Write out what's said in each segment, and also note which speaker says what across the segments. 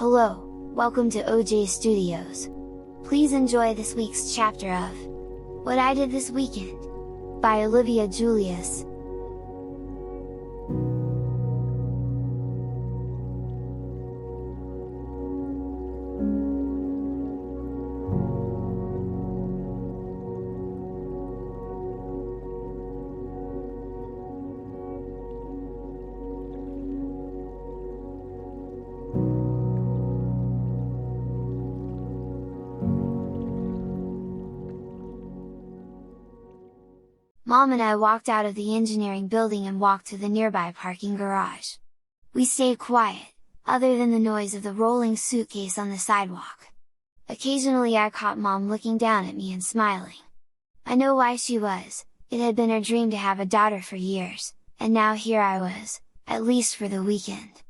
Speaker 1: Hello, welcome to OJ Studios. Please enjoy this week's chapter of What I Did This Weekend by Olivia Julius. Mom and I walked out of the engineering building and walked to the nearby parking garage. We stayed quiet, other than the noise of the rolling suitcase on the sidewalk. Occasionally I caught Mom looking down at me and smiling. I know why she was, it had been her dream to have a daughter for years, and now here I was, at least for the weekend.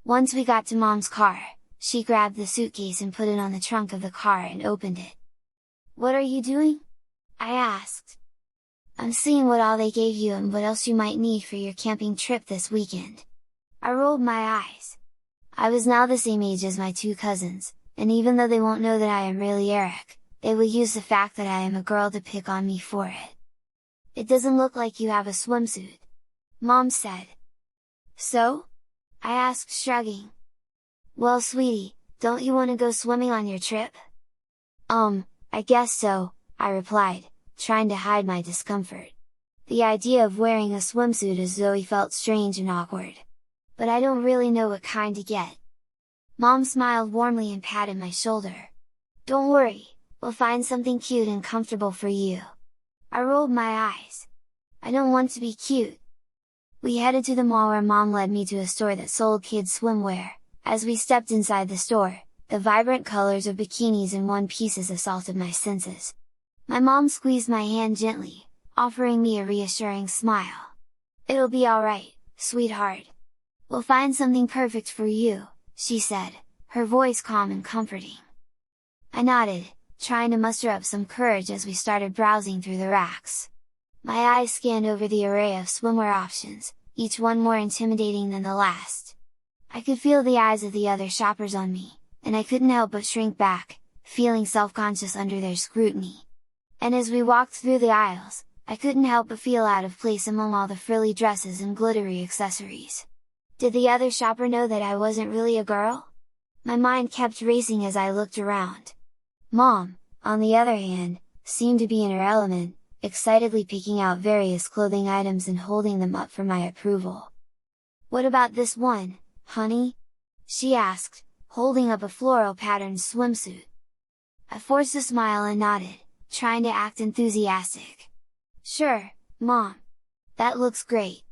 Speaker 1: Once we got to Mom's car, she grabbed the suitcase and put it on the trunk of the car and opened it. "What are you doing?" I asked. "I'm seeing what all they gave you and what else you might need for your camping trip this weekend." I rolled my eyes. I was now the same age as my two cousins, and even though they won't know that I am really Eric, they will use the fact that I am a girl to pick on me for it. "It doesn't look like you have a swimsuit," Mom said. "So?" I asked, shrugging. "Well, sweetie, don't you want to go swimming on your trip?" I guess so," I replied, trying to hide my discomfort. The idea of wearing a swimsuit as Zoe felt strange and awkward. But I don't really know what kind to get. Mom smiled warmly and patted my shoulder. "Don't worry, we'll find something cute and comfortable for you." I rolled my eyes. "I don't want to be cute." We headed to the mall where Mom led me to a store that sold kids swimwear. As we stepped inside the store, the vibrant colors of bikinis and one-pieces assaulted my senses. My mom squeezed my hand gently, offering me a reassuring smile. "It'll be alright, sweetheart. We'll find something perfect for you," she said, her voice calm and comforting. I nodded, trying to muster up some courage as we started browsing through the racks. My eyes scanned over the array of swimwear options, each one more intimidating than the last. I could feel the eyes of the other shoppers on me, and I couldn't help but shrink back, feeling self-conscious under their scrutiny. And as we walked through the aisles, I couldn't help but feel out of place among all the frilly dresses and glittery accessories. Did the other shopper know that I wasn't really a girl? My mind kept racing as I looked around. Mom, on the other hand, seemed to be in her element, excitedly picking out various clothing items and holding them up for my approval. "What about this one, honey?" she asked, holding up a floral patterned swimsuit. I forced a smile and nodded, trying to act enthusiastic. "Sure, Mom! That looks great!"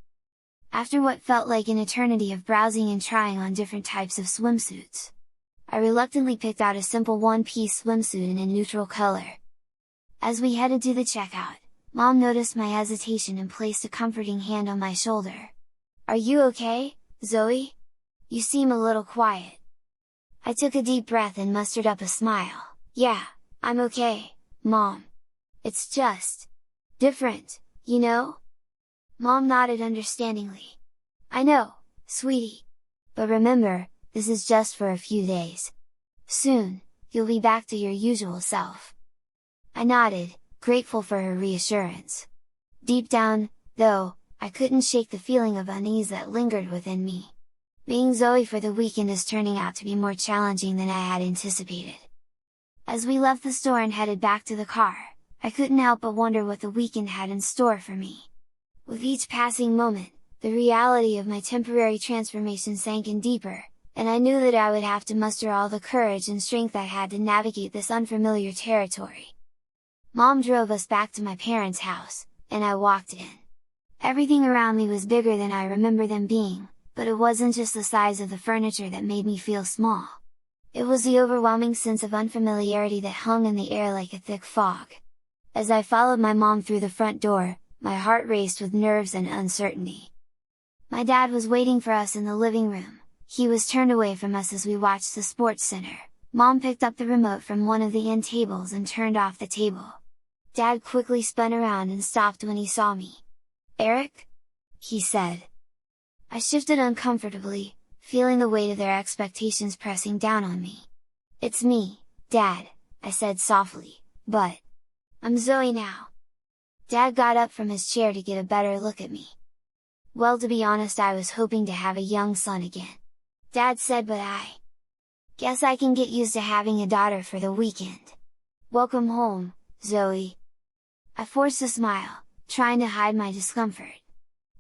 Speaker 1: After what felt like an eternity of browsing and trying on different types of swimsuits, I reluctantly picked out a simple one-piece swimsuit in a neutral color. As we headed to the checkout, Mom noticed my hesitation and placed a comforting hand on my shoulder. "Are you okay, Zoe? You seem a little quiet." I took a deep breath and mustered up a smile. "Yeah, I'm okay, Mom. It's just different, you know?" Mom nodded understandingly. "I know, sweetie. But remember, this is just for a few days. Soon, you'll be back to your usual self." I nodded, grateful for her reassurance. Deep down, though, I couldn't shake the feeling of unease that lingered within me. Being Zoe for the weekend is turning out to be more challenging than I had anticipated. As we left the store and headed back to the car, I couldn't help but wonder what the weekend had in store for me. With each passing moment, the reality of my temporary transformation sank in deeper, and I knew that I would have to muster all the courage and strength I had to navigate this unfamiliar territory. Mom drove us back to my parents' house, and I walked in. Everything around me was bigger than I remember them being, but it wasn't just the size of the furniture that made me feel small. It was the overwhelming sense of unfamiliarity that hung in the air like a thick fog. As I followed my mom through the front door, my heart raced with nerves and uncertainty. My dad was waiting for us in the living room. He was turned away from us as we watched the sports center. Mom picked up the remote from one of the end tables and turned off the table. Dad quickly spun around and stopped when he saw me. "Eric?" he said. I shifted uncomfortably, feeling the weight of their expectations pressing down on me. "It's me, Dad," I said softly, "but I'm Zoe now." Dad got up from his chair to get a better look at me. "Well, to be honest, I was hoping to have a young son again," Dad said, "but I guess I can get used to having a daughter for the weekend. Welcome home, Zoe." I forced a smile, trying to hide my discomfort.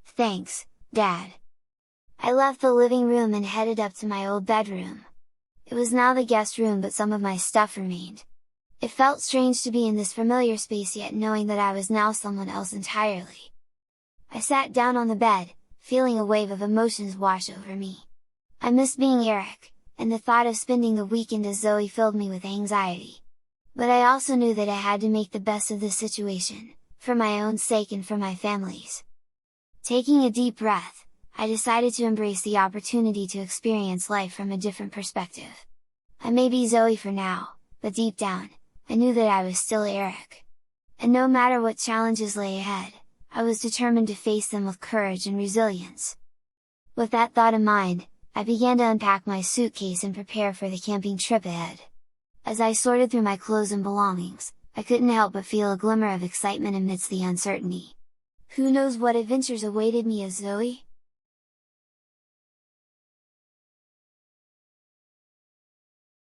Speaker 1: "Thanks, Dad." I left the living room and headed up to my old bedroom. It was now the guest room, but some of my stuff remained. It felt strange to be in this familiar space yet knowing that I was now someone else entirely. I sat down on the bed, feeling a wave of emotions wash over me. I missed being Eric, and the thought of spending the weekend as Zoe filled me with anxiety. But I also knew that I had to make the best of the situation, for my own sake and for my family's. Taking a deep breath, I decided to embrace the opportunity to experience life from a different perspective. I may be Zoe for now, but deep down, I knew that I was still Eric. And no matter what challenges lay ahead, I was determined to face them with courage and resilience. With that thought in mind, I began to unpack my suitcase and prepare for the camping trip ahead. As I sorted through my clothes and belongings, I couldn't help but feel a glimmer of excitement amidst the uncertainty. Who knows what adventures awaited me as Zoe?